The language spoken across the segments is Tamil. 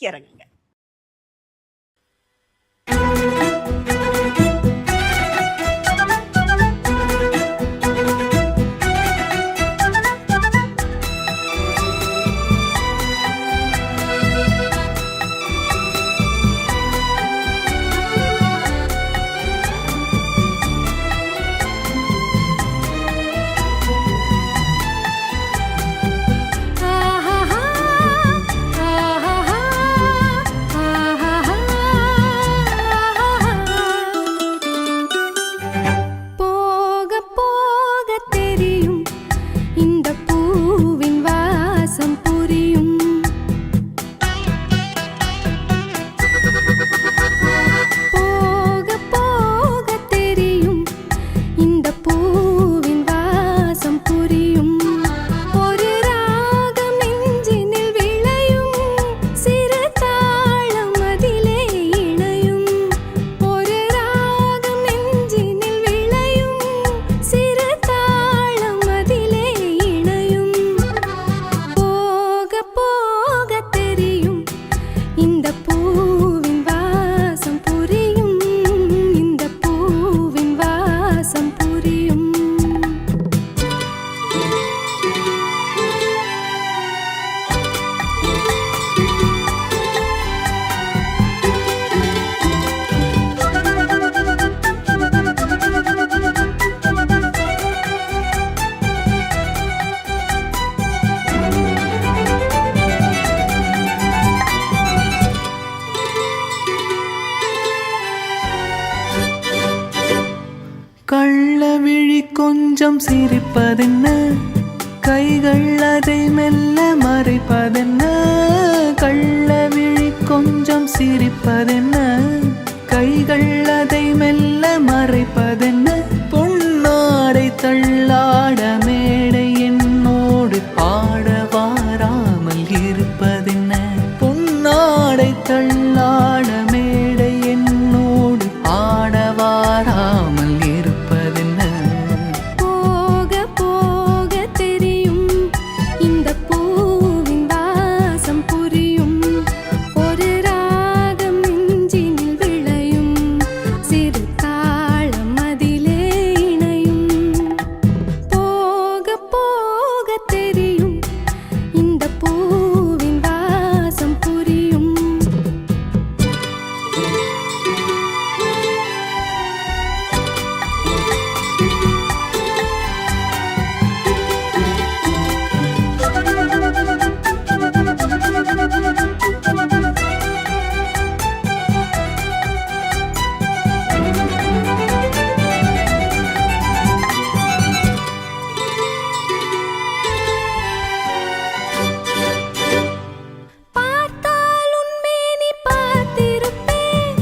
நோக்கி இறங்குங்க. கள்ளவிழி கொஞ்சம் சிரிப்பதென்ன, கைகள் அதை மெல்ல மறைப்பதென்ன. கள்ளவிழி கொஞ்சம் சிரிப்பதென்ன, கைகள் அதை மெல்ல மறைப்பதென்ன. பொன்னாடை தள்ளாட மேடை என்னோடு பாட வாராமல் இருப்பதென்ன. பொன்னாடை தள்ளாட மேடை என்னோடு பாட வாராமல் இருப்பதென்ன. போக போக தெரியும் இந்த பூவின் வாசம் புரியும். ஒரு ராகம் நெஞ்சினில் விளையும், சிறு தாளம் அதிலே இணையும். போக போக தெரியும் இந்த பூவின் வாசம் புரியும். பார்த்தால் உன் மேனி பார்த்திருப்பேன்,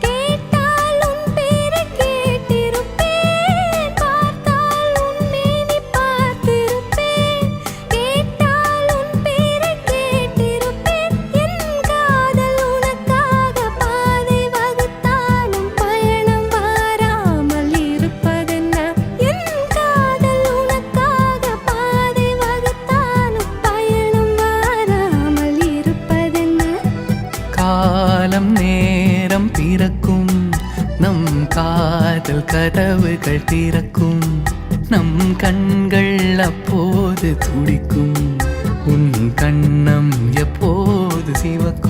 கேட்டால் உன் பேரை கேட்டிருப்பேன். பார்த்தால் உன் மேனி பார்த்திருப்பேன், கேட்டால் உன் பேரை கேட்டிருப்பேன். என் காதல் உனக்காக பாதை வகுத்தாலும் பயணம் வாராமல் இருப்பதென்ன. என் காதல் உனக்காக பாதை வகுத்தாலும் பயணம் வாராமல் இருப்பதென்ன. காலம் நேரம் பிறக்கும், நம் காதல் கதவுகள் திறக்கும். நம் கண்கள் அப்போது துடிக்கும், உன் கண்ணம் எப்போது சிவக்கும்.